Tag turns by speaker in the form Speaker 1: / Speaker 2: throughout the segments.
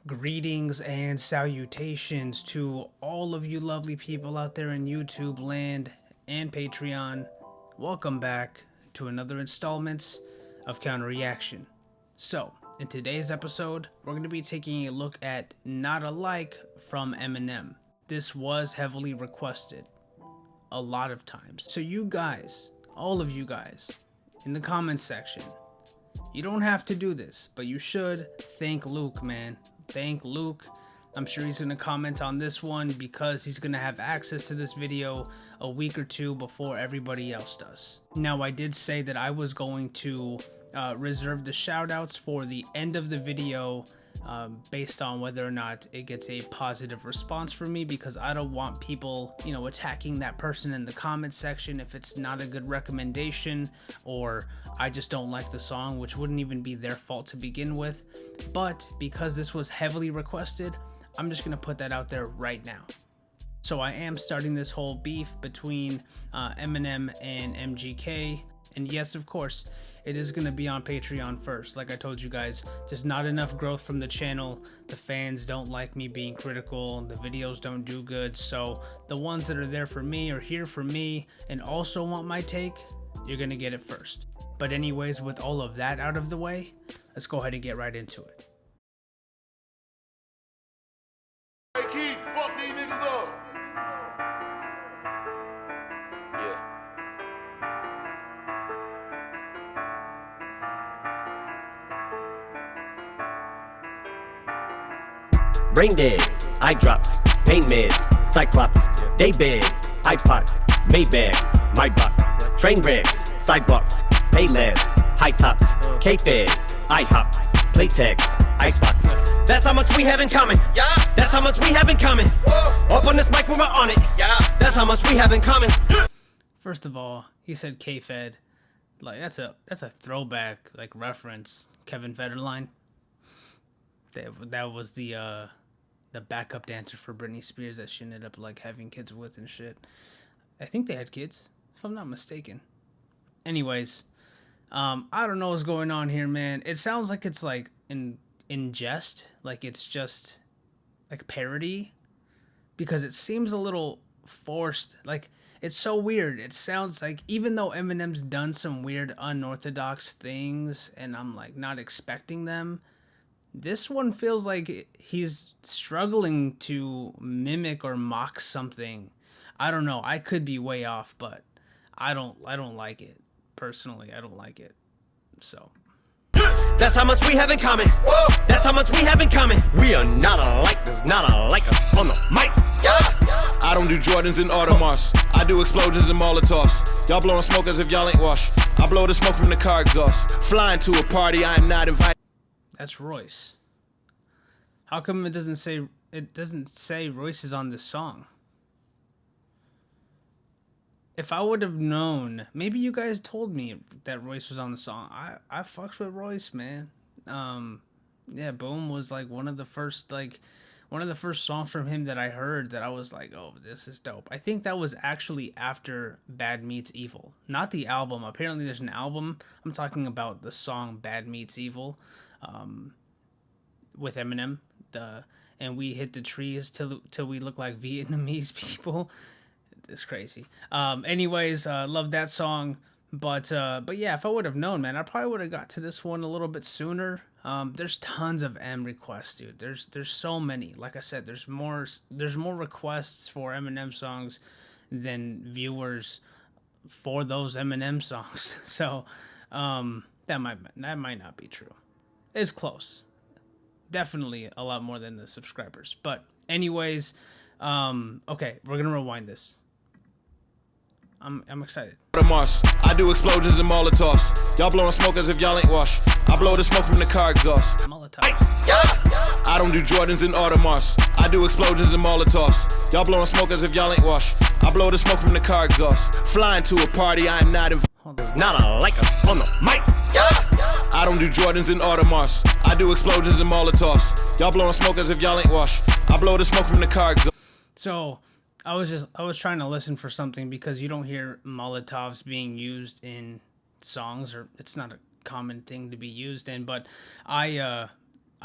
Speaker 1: Greetings and salutations to all of you lovely people out there in YouTube land and Patreon. Welcome back to another installment of Counter Reaction. So, in today's episode, we're going to be taking a look at Not Alike from Eminem. This was heavily requested a lot of times. So you guys, all of you guys, in the comments section, you don't have to do this, but you should thank Luke, man. Thank Luke. I'm sure he's going to comment on this one because he's going to have access to this video a week or two before everybody else does. Now, I did say that I was going to reserve the shoutouts for the end of the video based on whether or not it gets a positive response from me, because I don't want people, attacking that person in the comment section if it's not a good recommendation or I just don't like the song, which wouldn't even be their fault to begin with. But because this was heavily requested, I'm just gonna put that out there right now. So I am starting this whole beef between Eminem and MGK. And yes, of course, it is going to be on Patreon first. Like I told you guys, just not enough growth from the channel. The fans don't like me being critical. The videos don't do good. So the ones that are there for me or here for me and also want my take, you're going to get it first. But anyways, with all of that out of the way, let's go ahead and get right into it.
Speaker 2: Hey, Keith, fuck these niggas up.
Speaker 3: Yeah. Brain dead, eye drops, pain meds, cyclops, day bed, iPod, Maybach, my buck, train wrecks, sidewalks, pay less, high tops, K-Fed, IHOP, Playtex, Icebox. That's how much we have in common. Yeah. That's how much we have in common. Whoa. Up on this mic when we're on it. Yeah. That's how much we have in common.
Speaker 1: First of all, he said K-Fed. Like that's a throwback reference. Kevin Federline. That was the backup dancer for Britney Spears that she ended up having kids with and shit. I think they had kids, if I'm not mistaken. Anyways, I don't know what's going on here, man. It sounds like it's in jest, like it's just parody, because it seems a little forced. It's so weird. It sounds like, even though Eminem's done some weird unorthodox things and I'm not expecting them, this one feels like he's struggling to mimic or mock something. I don't know. I could be way off, but I don't like it. Personally, I don't like it. So
Speaker 3: that's how much we have in common. Whoa. That's how much we have in common. We are not alike. There's not alike us on the mic. Yeah.
Speaker 2: I don't do Jordans and Audemars. I do explosions and Molotovs. Y'all blowing smoke as if y'all ain't washed. I blow the smoke from the car exhaust. Flying to a party I am not invited.
Speaker 1: That's Royce. How come it doesn't say Royce is on this song? If I would have known, maybe you guys told me that Royce was on the song. I fucks with Royce, man. Yeah, Boom was one of the first songs from him that I heard that I was like, oh, this is dope. I think that was actually after Bad Meets Evil, not the album. Apparently there's an album. I'm talking about the song Bad Meets Evil, with Eminem. And we hit the trees till we look like Vietnamese people. It's crazy. Anyways, love that song. But yeah, if I would have known, man, I probably would have got to this one a little bit sooner. There's tons of M requests, dude. There's so many. Like I said, there's more requests for Eminem songs than viewers for those Eminem songs. So that might not be true. It's close. Definitely a lot more than the subscribers. But anyways, okay, we're gonna rewind this. I'm excited.
Speaker 2: I do explosions and Molotovs. Y'all blowing smoke as if y'all ain't washed. I blow the smoke from the car exhaust.
Speaker 1: Molotov.
Speaker 2: I don't do Jordans and Audemars. I do explosions and Molotovs. Y'all blowing smoke as if y'all ain't washed. I blow the smoke from the car exhaust. Flying to a party I am not invited.
Speaker 3: There's not alike us on the mic.
Speaker 2: I don't do Jordans and Audemars. I do explosions and Molotovs. Y'all blowing smoke as if y'all ain't washed. I blow the smoke from the car exhaust.
Speaker 1: So I was trying to listen for something, because you don't hear Molotovs being used in songs, or it's not a common thing to be used in. But I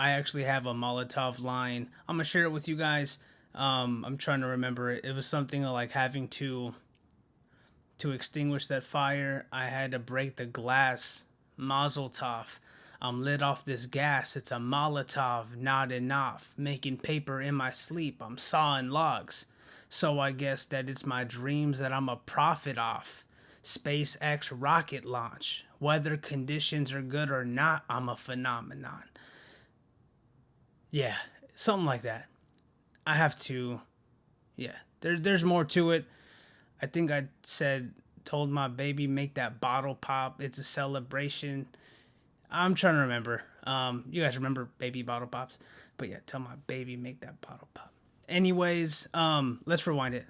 Speaker 1: I actually have a Molotov line. I'm gonna share it with you guys. I'm trying to remember it. It was something like having to extinguish that fire. I had to break the glass. Mazel tov. I'm lit off this gas. It's a Molotov, not enough. Making paper in my sleep. I'm sawing logs. So I guess that it's my dreams that I'm a prophet off. SpaceX rocket launch. Whether conditions are good or not, I'm a phenomenon. Yeah, something like that. I have to, yeah, there's more to it. I think I told my baby, make that bottle pop. It's a celebration. I'm trying to remember. You guys remember baby bottle pops? But yeah, tell my baby, make that bottle pop. Anyways, let's rewind it.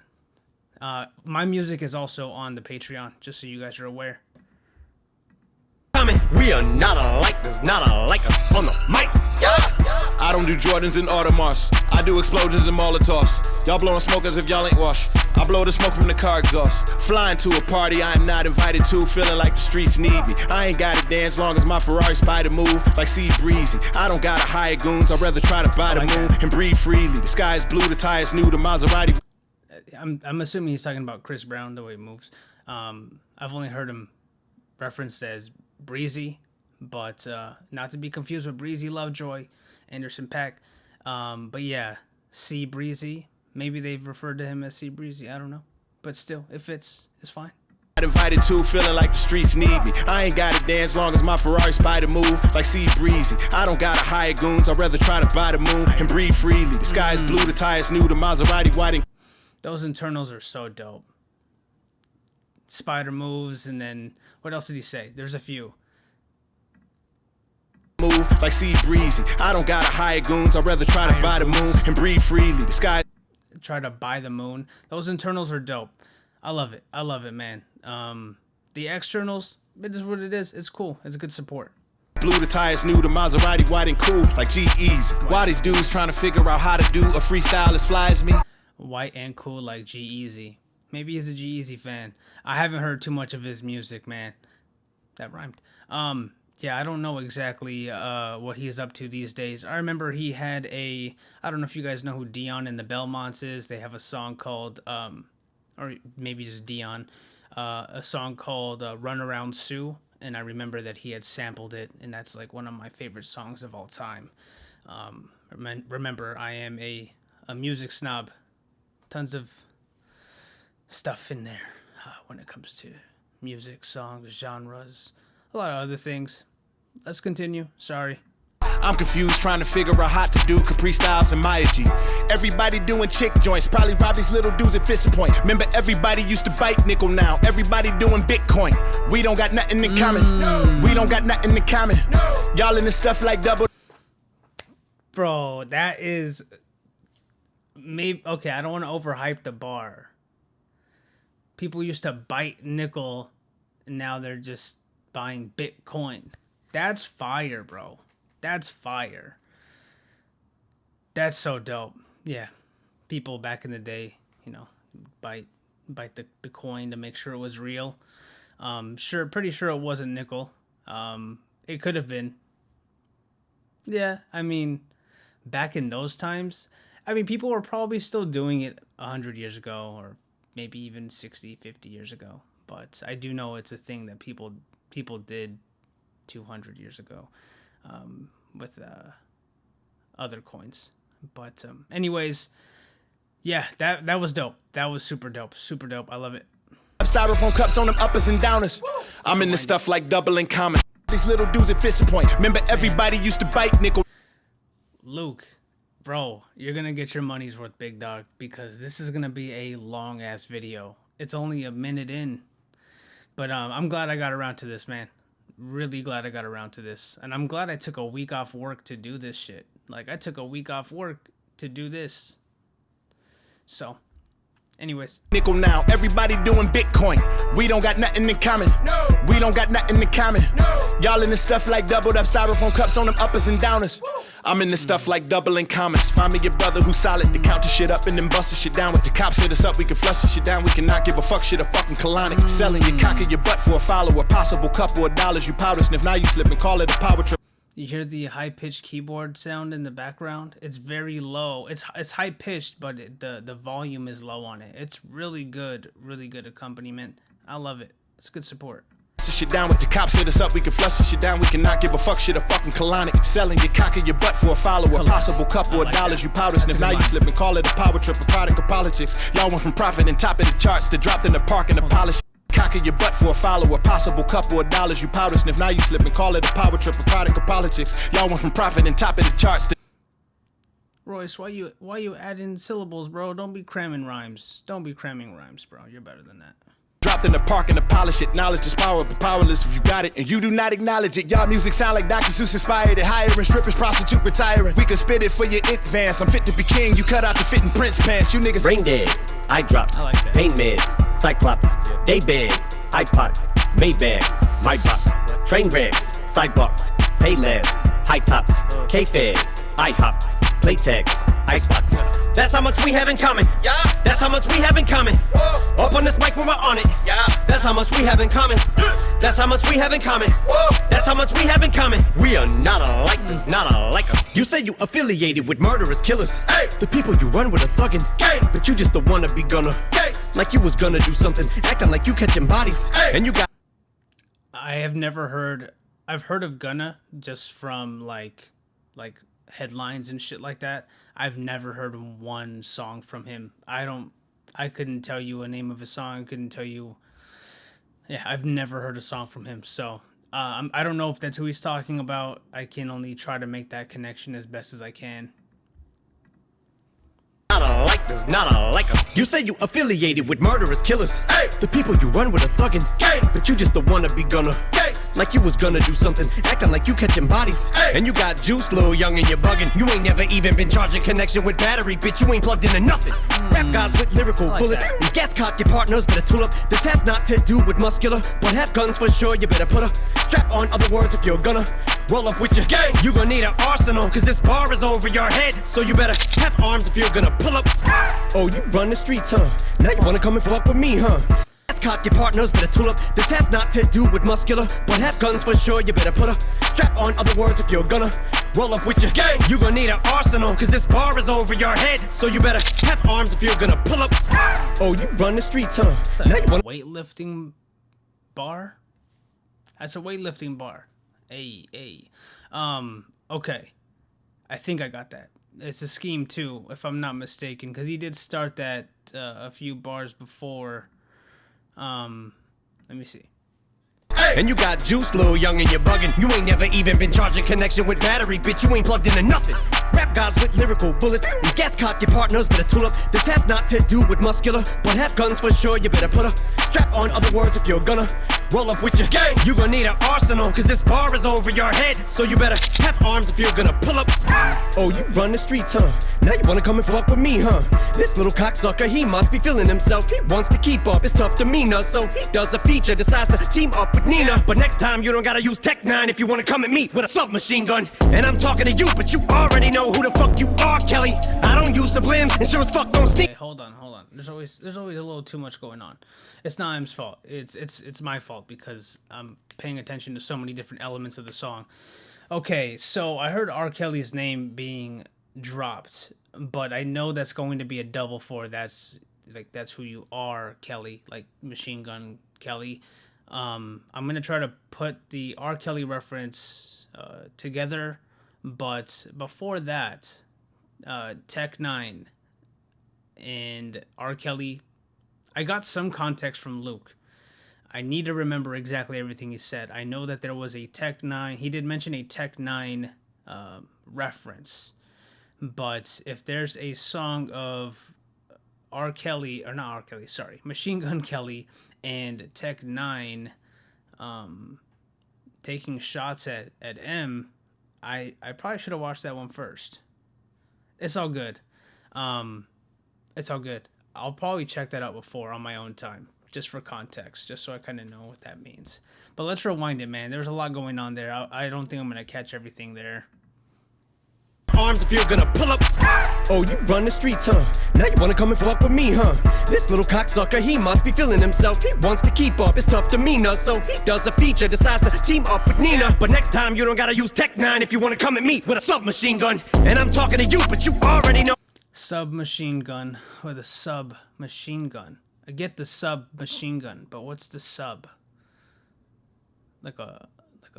Speaker 1: My music is also on the Patreon, just so you guys are aware.
Speaker 3: We are not alike, there's not alike us on the mic.
Speaker 2: I don't do Jordans and Audemars. I do explosions and Molotovs. Y'all blowing smoke as if y'all ain't washed. I blow the smoke from the car exhaust. Flying to a party I'm not invited to, feeling like the streets need me. I ain't gotta dance long as my Ferrari spider move like Sea Breezy. I don't gotta hire goons, I'd rather try to buy the moon and breathe freely. The sky is blue, the tires new, the Maserati.
Speaker 1: I'm assuming he's talking about Chris Brown, the way he moves. I've only heard him referenced as Breezy, but not to be confused with Breezy Lovejoy, Anderson .Paak. But yeah, Sea Breezy. Maybe they've referred to him as Sea Breezy. I don't know. But still, it fits. It's fine.
Speaker 2: Invited to, feeling like the streets need me. I ain't gotta dance long as my Ferrari spider move like Sea Breezy. I don't gotta hire goons, I'd rather try to buy the moon and breathe freely. The sky is blue, the tires new, the Maserati white and...
Speaker 1: Those internals are so dope. Spider moves, and then what else did he say? There's a few.
Speaker 2: Move like Sea Breezy. I don't gotta hire goons, I'd rather try to buy the moon and breathe freely. The sky...
Speaker 1: Try to buy the moon. Those internals are dope. I love it. I love it, man. The externals, it is what it is. It's cool. It's a good support.
Speaker 2: Blue, the tires new, the Maserati white and cool like G-Eazy. Why these dudes trying to figure out how to do a freestyle as fly as me?
Speaker 1: White and cool like G-Eazy. Maybe he's a G-Eazy fan. I haven't heard too much of his music, man. That rhymed. Yeah, I don't know exactly what he's up to these days. I remember he had I don't know if you guys know who Dion and the Belmonts is. They have a song called, or maybe just Dion, a song called Run Around Sue. And I remember that he had sampled it, and that's like one of my favorite songs of all time. Remember, I am a music snob. Tons of stuff in there when it comes to music, songs, genres, a lot of other things. Let's continue. Sorry.
Speaker 2: I'm confused trying to figure out how to do Capri Styles and Maya G. Everybody doing chick joints, probably rob these little dudes at Fist Point. Remember everybody used to bite nickel, now everybody doing Bitcoin. We don't got nothing in common. We don't got nothing in common. Y'all in this stuff like double.
Speaker 1: Bro, that is maybe okay. I don't want to overhype the bar. People used to bite nickel, and now they're just buying Bitcoin. That's fire, bro. That's fire. That's so dope. Yeah. People back in the day, you know, bite the coin to make sure it was real. Pretty sure it wasn't nickel. It could have been. Yeah, I mean, back in those times, I mean, people were probably still doing it 100 years ago, or maybe even 60, 50 years ago. But I do know it's a thing that people did 200 years ago with other coins. But anyways, yeah, that was dope. That was super dope. Super dope. I love it.
Speaker 2: Styrofoam cups on them uppers and downers. I'm in this stuff like double and common. These little dudes at Fist Point. Remember everybody used to bite nickel.
Speaker 1: Luke, bro, you're gonna get your money's worth, big dog, because this is gonna be a long ass video. It's only a minute in, but I'm glad I got around to this, man. Really glad I got around to this, and I'm glad I took a week off work to do this shit. Like, I took a week off work to do this. So, anyways.
Speaker 2: Nickel now, everybody doing Bitcoin. We don't got nothing in common. No. We don't got nothing in common. No. Y'all in this stuff like doubled up styrofoam cups on them uppers and downers. I'm in this stuff like double in commas. Find me your brother who's solid to count the shit up and then bust the shit down. With the cops hit us up, we can flush the shit down. We cannot give a fuck shit a fucking colonic. Selling your cock in your butt for a follower. Possible couple of dollars you powder sniff. Now you slip and call it a power trip.
Speaker 1: You hear the high-pitched keyboard sound in the background? It's very low. It's high-pitched, but the volume is low on it. It's really good accompaniment. I love it. It's good support.
Speaker 2: Shit down with the cops, hit us up, we can flush this shit down, we cannot give a fuck, shit a fucking colonic. Selling your cock in your butt for a follower, possible couple of dollars, you powder sniff, now you slipping, call it a power trip, a product of politics. Y'all went from profit and top of the charts to dropped in the park and the polish. Cock in your butt for a follower, possible couple of dollars, you powder sniff, now you slipping, call it a power trip, a product of politics. Y'all went from profit and top of the charts to...
Speaker 1: Royce, why you adding syllables, bro? Don't be cramming rhymes. Don't be cramming rhymes, bro. You're better than that.
Speaker 2: Dropped in the park and to polish it. Knowledge is power, but powerless if you got it and you do not acknowledge it. Y'all music sound like Dr. Seuss inspired it. Hiring strippers, prostitute retiring. We can spit it for your advance. I'm fit to be king. You cut out the fitting Prince pants. You niggas
Speaker 3: Brain dead, eye drops, pain meds, Cyclops, day bed, iPod, Maybach, my buck, train wrecks, sidewalks, pay less, high tops, K-Fed, IHOP, Playtex, Icebox. That's how much we have in common. Yeah. That's how much we have in common. Whoa. Up on this mic when we're on it. Yeah. That's how much we have in common. That's how much we have in common. Whoa. That's how much we have in common. We are not alike, not alike us. You say you affiliated with murderous killers. Hey. The people you run with are thuggin'. Hey. But you just the wannabe gunner. Hey. Like you was gonna do something, acting like you catching bodies. Hey. And you got...
Speaker 1: I have never heard... I've heard of Gunna just from like headlines and shit like that. I've never heard one song from him. I couldn't tell you a name of a song. I couldn't tell you. Yeah, I've never heard a song from him. So I don't know if that's who he's talking about. I can only try to make that connection as best as I can.
Speaker 3: Not alike us, not alike us. You say you affiliated with murderous killers. Hey. The people you run with are thuggin'. Hey. But you just the wannabe gunner. Hey. Like you was gonna do something, acting like you catching bodies. Hey. And you got juice, little young, and you're bugging. You ain't never even been charging connection with battery, bitch. You ain't plugged into nothing. Rap guys with lyrical bullets. We gas cock your partners, better tool up. This has not to do with muscular, but have guns for sure. You better put a strap on. Other words, if you're gonna roll up with your gang, you gonna need an arsenal, cause this bar is over your head. So you better have arms if you're gonna pull up. Oh, you run the streets, huh? Now you wanna come and fuck with me, huh? Cock your partners, better tool up. This has not to do with muscular, but have guns for sure. You better put a strap on. Other words, if you're gonna roll up with your gang, you gonna need an arsenal, cause this bar is over your head. So you better have arms if you're gonna pull up. Oh, you run the streets, huh? Now you wanna...
Speaker 1: Weightlifting bar? That's a weightlifting bar. Hey. Okay. I think I got that. It's a scheme too, if I'm not mistaken, because he did start that a few bars before. Let me see.
Speaker 3: Hey. And you got juice, little young, and you're bugging. You ain't never even been charging connection with battery, bitch. You ain't plugged into nothing. Rap guys with lyrical bullets. We gas cock your partners, better tool up. This has not to do with muscular, but have guns for sure. You better put a strap on. Other words, if you're gonna roll up with your gang, you gonna need an arsenal, cause this bar is over your head. So you better have arms if you're gonna pull up. Oh, you run the streets, huh? Now you wanna come and fuck with me, huh? This little cocksucker, he must be feeling himself. He wants to keep up his tough demeanor, so he does a feature, decides to team up with Nina. But next time you don't gotta use Tech 9 if you wanna come at me with a submachine gun. And I'm talking to you, but you already know who the fuck you are, Kelly. I don't use sublims, and sure as fuck don't sneak.
Speaker 1: Hey, hold on. There's always a little too much going on. It's not M's fault. It's my fault because I'm paying attention to so many different elements of the song. Okay, so I heard R. Kelly's name being dropped, but I know that's going to be a double for that's who you are, Kelly, like Machine Gun Kelly. I'm gonna try to put the R. Kelly reference together, but before that, Tech 9 and R. Kelly, I got some context from Luke. I need to remember exactly everything he said. I know that there was a Tech 9. He did mention a Tech 9 reference. But if there's a song of R. Kelly, or not R. Kelly, sorry, Machine Gun Kelly and Tech 9 taking shots at M, I probably should have watched that one first. It's all good. It's all good. I'll probably check that out before on my own time, just for context, just so I kind of know what that means. But let's rewind it, man. There's a lot going on there. I don't think I'm going to catch everything there.
Speaker 3: arms if you're gonna pull up. Oh, you run the streets, huh? Now you wanna come and fuck with me, huh? This little cocksucker, he must be feeling himself. He wants to keep up his tough demeanor, so he does a feature, decides to team up with Nina. But next time you don't gotta use Tech 9 if you wanna come at me with a submachine gun. And I'm talking to you, but you already know.
Speaker 1: Submachine gun with a submachine gun. I get the submachine gun, but what's the sub? Like a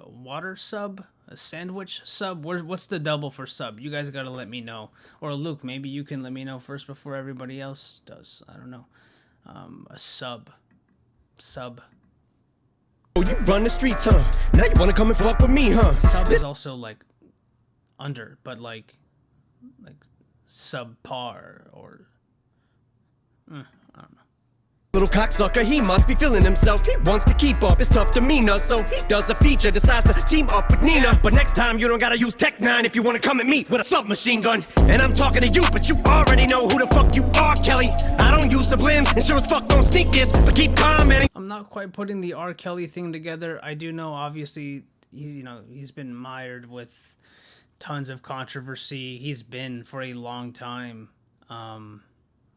Speaker 1: water sub? A sandwich sub? What's the double for sub? You guys gotta let me know. Or Luke, maybe you can let me know first before everybody else does. I don't know. A sub.
Speaker 3: Oh, you run the streets, huh? Now you wanna come and fuck with me, huh?
Speaker 1: Sub is also like under, but like subpar or I don't know.
Speaker 3: Little cocksucker, he must be feeling himself. He wants to keep up his tough demeanor, so he does a feature, decides to team up with Nina. But next time you don't gotta use Tech 9 if you wanna come at me with a submachine gun. And I'm talking to you, but you already know who the fuck you are, Kelly. I don't use sublims, and sure as fuck don't sneak this, but keep commenting.
Speaker 1: I'm not quite putting the R. Kelly thing together. I do know, obviously, he's been mired with tons of controversy. He's been for a long time.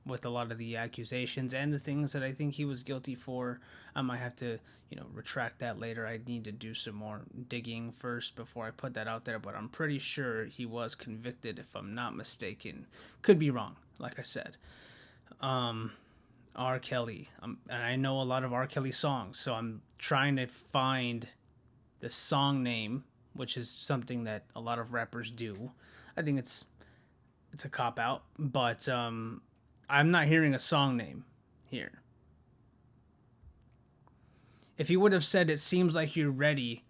Speaker 1: With a lot of the accusations and the things that I think he was guilty for. I might have to, retract that later. I need to do some more digging first before I put that out there, but I'm pretty sure he was convicted, if I'm not mistaken. Could be wrong, like I said. R. Kelly. And I know a lot of R. Kelly songs, so I'm trying to find the song name, which is something that a lot of rappers do. I think it's a cop-out, but I'm not hearing a song name here. If he would have said "it seems like you're ready,"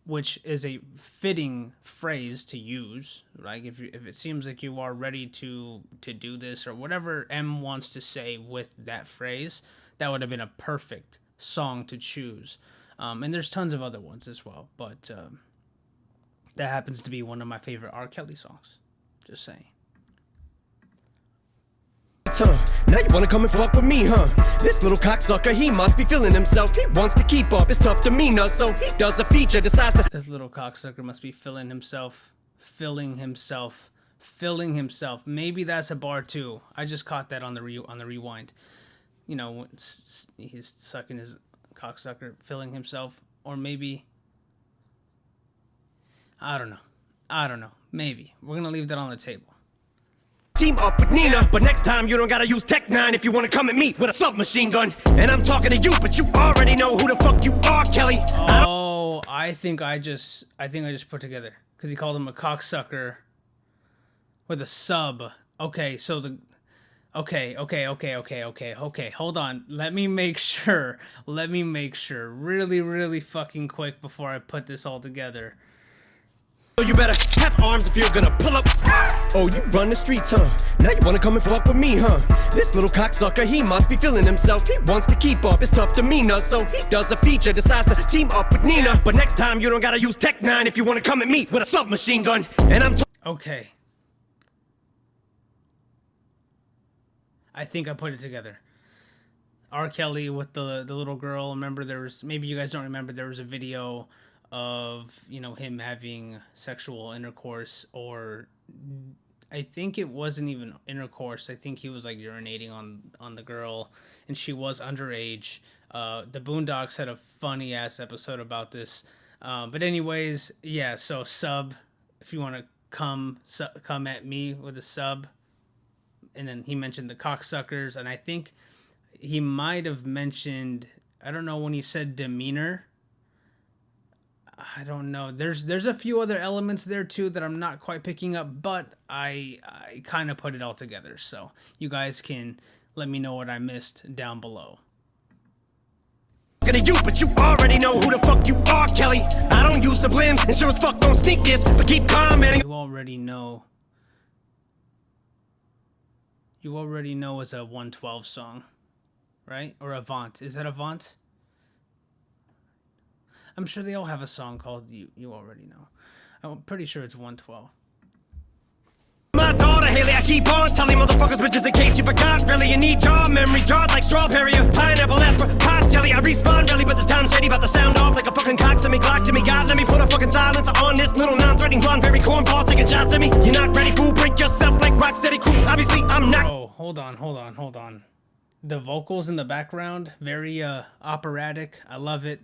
Speaker 1: which is a fitting phrase to use, like if it seems like you are ready to do this or whatever M wants to say with that phrase, that would have been a perfect song to choose. And there's tons of other ones as well, but that happens to be one of my favorite R. Kelly songs. Just saying.
Speaker 3: Now you wanna come and fuck with me, huh? This little cocksucker, he must be feeling himself. He wants to keep up his tough demeanor, so he does a feature, decides to.
Speaker 1: This little cocksucker must be filling himself. Maybe that's a bar too. I just caught that on the rewind. He's sucking his cocksucker, filling himself, or maybe I don't know. Maybe we're gonna leave that on the table.
Speaker 3: Team up with Nina, but next time you don't gotta use Tech 9 if you wanna come at me with a submachine gun. And I'm talking to you, but you already know who the fuck you are, Kelly.
Speaker 1: Oh, I think I just put together because he called him a cocksucker with a sub. Okay, so okay. Hold on. Let me make sure. Really, really fucking quick before I put this all together.
Speaker 3: So you better have arms if you're gonna pull up. Oh, you run the streets, huh? Now you wanna come and fuck with me, huh? This little cocksucker, he must be feeling himself. He wants to keep up his tough demeanor, so he does a feature, decides to team up with Nina. But next time you don't gotta use Tech 9 if you wanna come at me with a submachine gun. And I'm
Speaker 1: okay. I think I put it together. R. Kelly with the little girl. Remember, maybe you guys don't remember, there was a video of him having sexual intercourse, or I think it wasn't even intercourse. I think he was like urinating on the girl, and she was underage. The Boondocks had a funny ass episode about this, but anyways, yeah. So sub, if you want to come at me with a sub. And then he mentioned the cocksuckers, and I think he might have mentioned, I don't know, when he said demeanor. I don't know. There's a few other elements there too that I'm not quite picking up, but I kind of put it all together. So you guys can let me know what I missed down below.
Speaker 3: To you, but you already know who the fuck you are, Kelly. I don't use sublims, and sure as fuck don't sneak this, but keep commenting.
Speaker 1: You already know. It's a 112 song, right? Or Avant. Is that Avant? I'm sure they all have a song called You Already Know. I'm pretty sure it's 112.
Speaker 3: My daughter Haley, I keep on telling mother motherfuckers, but just in case you forgot, really, you need your memory jarred like strawberry or pineapple, apricot jelly. I respawn really, but this time shady, about to sound off like a fucking cock. Send me Glock to me, God, let me put a fucking silence on this little non-threatening blonde, very cornball, taking shots at me. You're not ready, fool, break yourself like Rocksteady crew. Obviously, I'm not.
Speaker 1: Oh, hold on. The vocals in the background, very operatic. I love it.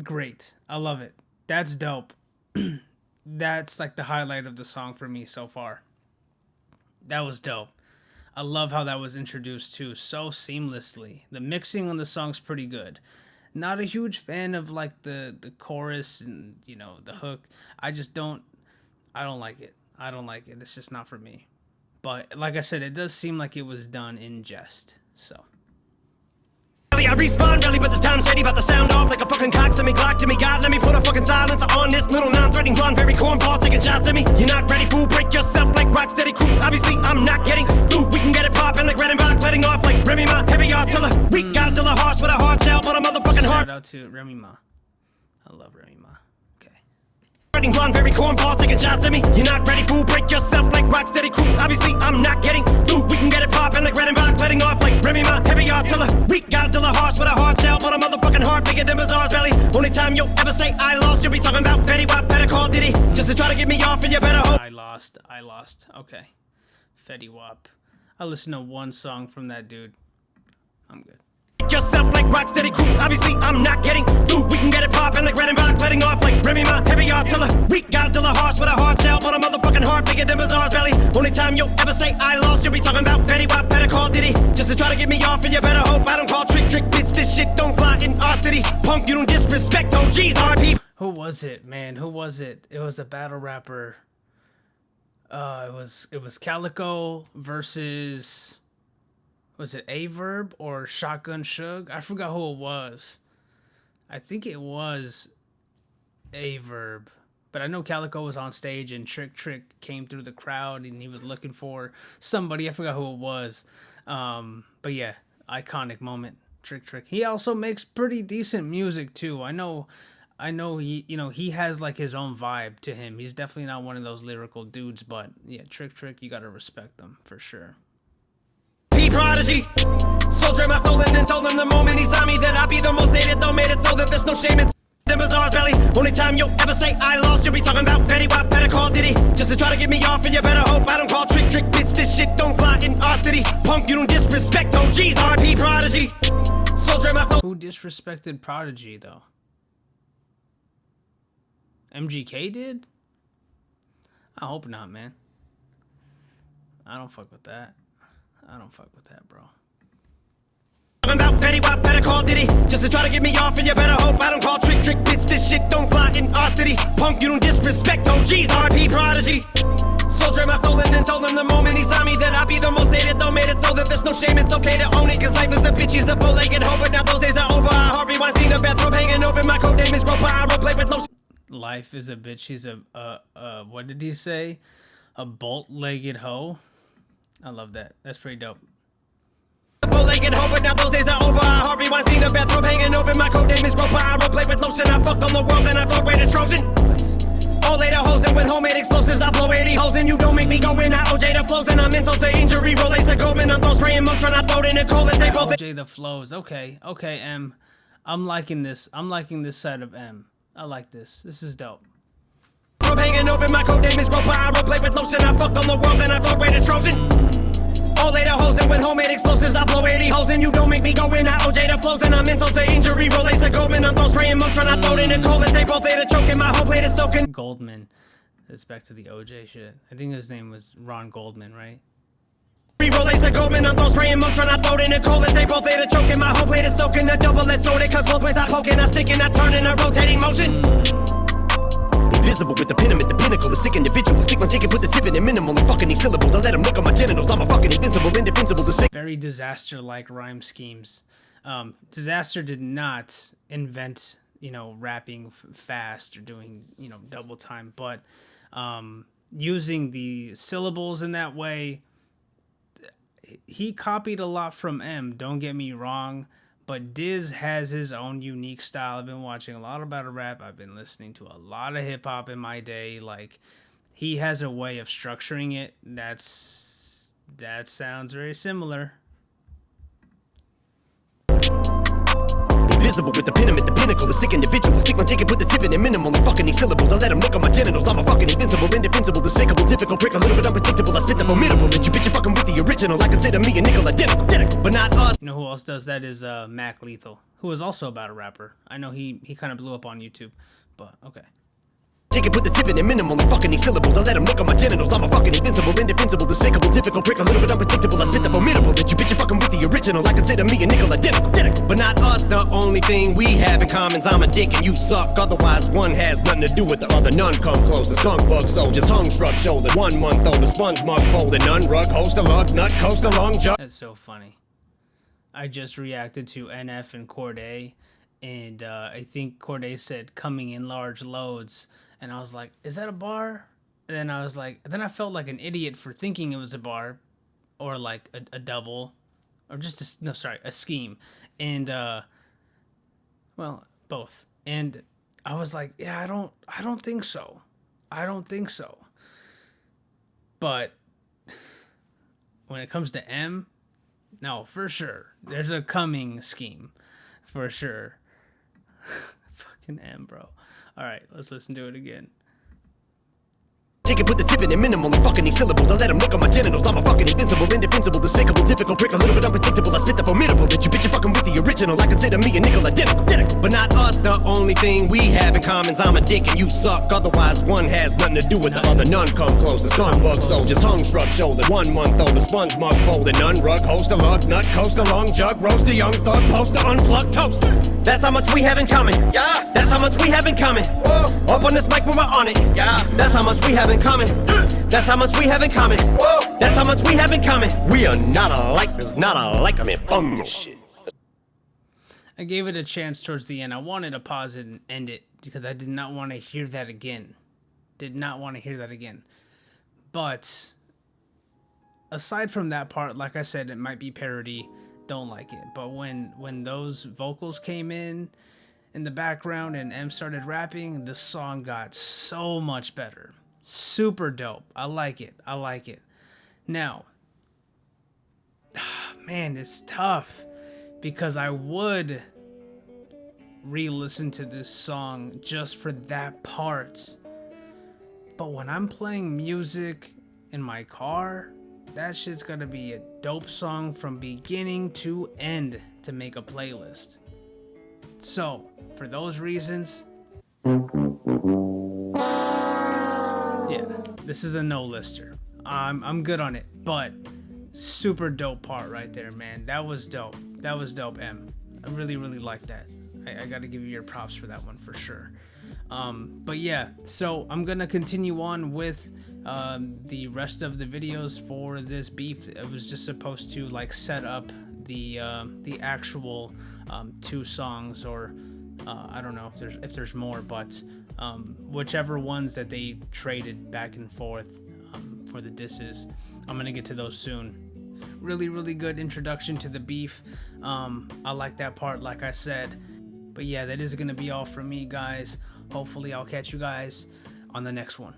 Speaker 1: Great. I love it. That's dope. That's like the highlight of the song for me so far. That was dope. I love how that was introduced too, so seamlessly. The mixing on the song's pretty good. Not a huge fan of like the chorus and the hook. I don't like it. It's just not for me. But like I said, it does seem like it was done in jest. So
Speaker 3: I respawn really, but this time shady, about to sound off like a fucking cock. Send me Glock to me, God, let me put a fucking silence on this little non-threatening blonde, very cornball, taking shots at me. You're not ready, fool, break yourself like Rocksteady crew. Obviously, I'm not getting through. We can get it poppin' like Red and Rock, letting off like Remy Ma, heavy artillery. We got Dilla harsh with a hard shell, but a motherfucking heart.
Speaker 1: shout out to Remy Ma. I love Remy Ma. Okay.
Speaker 3: Blonde, very cornball, taking shots at me. You're not ready, fool, break yourself like Rocksteady crew. Obviously, I'm not getting through. We can get it poppin' like Red and Rock, letting off like Remy Ma, heavy artillery. We got Dilla harsh with a hard shell, but a motherfucking heart bigger than Bazaar's belly. Only time you'll ever say I lost, you'll be talking about Fetty Wap, better call Diddy, just to try to get me off, and you better hope.
Speaker 1: I lost. Okay. Fetty Wap. I listened to one song from that dude. I'm good.
Speaker 3: Yourself like Rocksteady crew. Obviously, I'm not getting through. We can get it poppin' like Red and Rock, letting off like Remy Ma, heavy artillery. We got Dilla harsh with a hard shell, but a motherfucking heart bigger than Bazaar's belly. Only time you'll ever say I lost, you'll be talking about Fetty Wap, better call Diddy, just to try to get me off, and you better hope I don't call trick, bitch. This shit don't fly in our city. Punk, you don't disrespect OGs, RP.
Speaker 1: Who was it, man? Who was it? It was a battle rapper. It was Calico versus, was it Averb or Shotgun Suge? I forgot who it was. I think it was Averb, but I know Calico was on stage and Trick came through the crowd and he was looking for somebody. I forgot who it was. But yeah, iconic moment. Trick. He also makes pretty decent music too. I know he, he has like his own vibe to him. He's definitely not one of those lyrical dudes, but yeah, Trick, you gotta respect them for sure.
Speaker 3: Prodigy, soldier my soul in and told him the moment he saw me that I'd be the most hated, though made it so that there's no shame in Bazaar's belly. Only time you'll ever say I lost, you'll be talking about Fetty Wap, better call Diddy, just to try to get me off, and you better hope I don't call trick, bitch. This shit don't fly in our city. Punk, you don't disrespect OGs, RP Prodigy, soldier my soul.
Speaker 1: Who disrespected Prodigy though? MGK did? I hope not, man. I don't fuck with that. Bro.
Speaker 3: Talking about Fetty Wap, better call Diddy, just to try to get me off, and you better hope I don't call trick, bitch. This shit don't fly in our city. Punk, you don't disrespect OGs, RP Prodigy, soldier my soul in and told him the moment he saw me that I'd be the most hated, though made it so that there's no shame. It's okay to own it, cause life is a bitch, he's a bow-legged hoe, but now those days are over. I Harvey Weinstein, a bathrobe hanging over, my code name is Grow I roleplay with lotion.
Speaker 1: Life is a bitch, she's a what did he say? A bolt-legged hoe? I love that. That's pretty dope.
Speaker 3: Bow-legged hoe, but now those days are over. I Harvey Weinstein, a bathrobe hanging over, my code name is Grow I roleplay with lotion. I fucked on the world and I float with a Trojan. All later hoes and with homemade explosives, I blow 80 holes and you don't make me go in. I OJ the flows and I'm insult to injury. Rolex the Goldman, I'm throw spraying Motron, I throw it in the cold as they both.
Speaker 1: OJ the flows. Okay, M. I'm liking this side of M. I like this. This is dope.
Speaker 3: Hanging over, my code name is Grow I roleplay with lotion. I fucked on the world and I float with a Trojan. All later hoes and with homemade explosives, I blow 80 holes and you don't make me go in. I OJ the flows and I'm insult to injury. Rolex the Goldman, I'm throw spraying Motron, I throw it in the cold as they both later choking. My whole plate is soaking.
Speaker 1: Goldman. That's back to the OJ shit. I think his name was Ron Goldman, right?
Speaker 3: Rolex the Goldman, I'm throw spraying Motron, I throw it in the cold as they both later choking. My whole plate is soaking. The double-edged sword, cause both ways I poking, I stick and I turn in a rotating motion. Invisible with the pin, I'm at the pinnacle. The sick individual, stick my ticket, put the tip in the minimal. And fucking these syllables, I let them look on my genitals. I'm a fucking invincible, indefensible.
Speaker 1: Very Disaster-like rhyme schemes. Disaster did not invent, rapping fast or doing, double time, but using the syllables in that way, he copied a lot from M, don't get me wrong, but Diz has his own unique style. I've been watching a lot of battle rap. I've been listening to a lot of hip hop in my day. Like, he has a way of structuring it that sounds very similar.
Speaker 3: Invisible with the pin, I'm at the pinnacle. The sick individual. Stick my ticket, put the tip in it minimal. And fucking these syllables. I let them lick on my genitals. I'm a fucking invincible, indefensible, despicable, difficult prick, a little bit unpredictable. I spit the formidable. That you bitch, you fucking with the original. I consider me a nickel identical, but not us.
Speaker 1: You know who else does that is Mac Lethal, who is also about a rapper. I know he kind of blew up on YouTube, but okay.
Speaker 3: Ticket, put the tip in it minimal. And fucking these syllables. I let them lick on my genitals. I'm a fucking invincible, indefensible, despicable, difficult prick, a little bit unpredictable. I spit the formidable. That you bitch, you fucking with the original. I consider me a nickel identical, but not us. The only thing we have in common is I'm a dick and you suck. Otherwise, one has nothing to do with the other. None come close. The skunk bug soldier, tongue shrub shoulder, 1 month old, the sponge mug folded, none rug, host a lug, nut, coast along, jug.
Speaker 1: That's so funny. I just reacted to NF and Corday, and I think Corday said coming in large loads, and I was like, is that a bar? And then I was like, then I felt like an idiot for thinking it was a bar, or like a double, or just a scheme, and well, both. And I was like, yeah, I don't think so. I don't think so. But when it comes to M, no, for sure. There's a coming scheme. For sure. Fucking M, bro. Alright, let's listen to it again.
Speaker 3: Ticket, put the tip in it minimal. And fucking these syllables. I let them lick on my genitals. I'm a fucking invincible, indefensible, despicable, difficult prick, a little bit unpredictable. I spit the formidable. That you bitch, you fucking with the original. I consider me a nickel identical, but not us. The only thing we have in common is I'm a dick and you suck. Otherwise, one has nothing to do with the other. None come close. The skunk bug soldier, tongue shrub shoulder, 1 month old, the sponge mug folded, none rug, host a lug, nut, coast along, jug, roast a young thug, poster, unplugged toaster. That's how much we have in common. Yeah, that's how much we have in common. Whoa. Up on this mic when we're on it. Yeah, that's how much we have in common. That's how much we have in common. Whoa. That's how much we have in common. We are not alike. There's not alike. I mean, fuck this shit.
Speaker 1: I gave it a chance towards the end. I wanted to pause it and end it because I did not want to hear that again. Did not want to hear that again. But aside from that part, like I said, it might be parody. Don't like it. But when those vocals came in the background and M started rapping, the song got so much better. Super dope. I like it. I like it. Now, man, it's tough because I would re-listen to this song just for that part. But when I'm playing music in my car, that shit's gonna be a dope song from beginning to end to make a playlist. So, for those reasons, yeah, this is a no-lister. I'm good on it, but super dope part right there, man. That was dope. That was dope, M. I really, really like that. I gotta give you your props for that one for sure. But yeah, so I'm gonna continue on with the rest of the videos for this beef. It was just supposed to like set up the actual 2 songs, or I don't know if there's more, but whichever ones that they traded back and forth for the disses, I'm gonna get to those soon. Really, really good introduction to the beef. I like that part, like I said. But yeah, that is gonna be all from me, guys. Hopefully I'll catch you guys on the next one.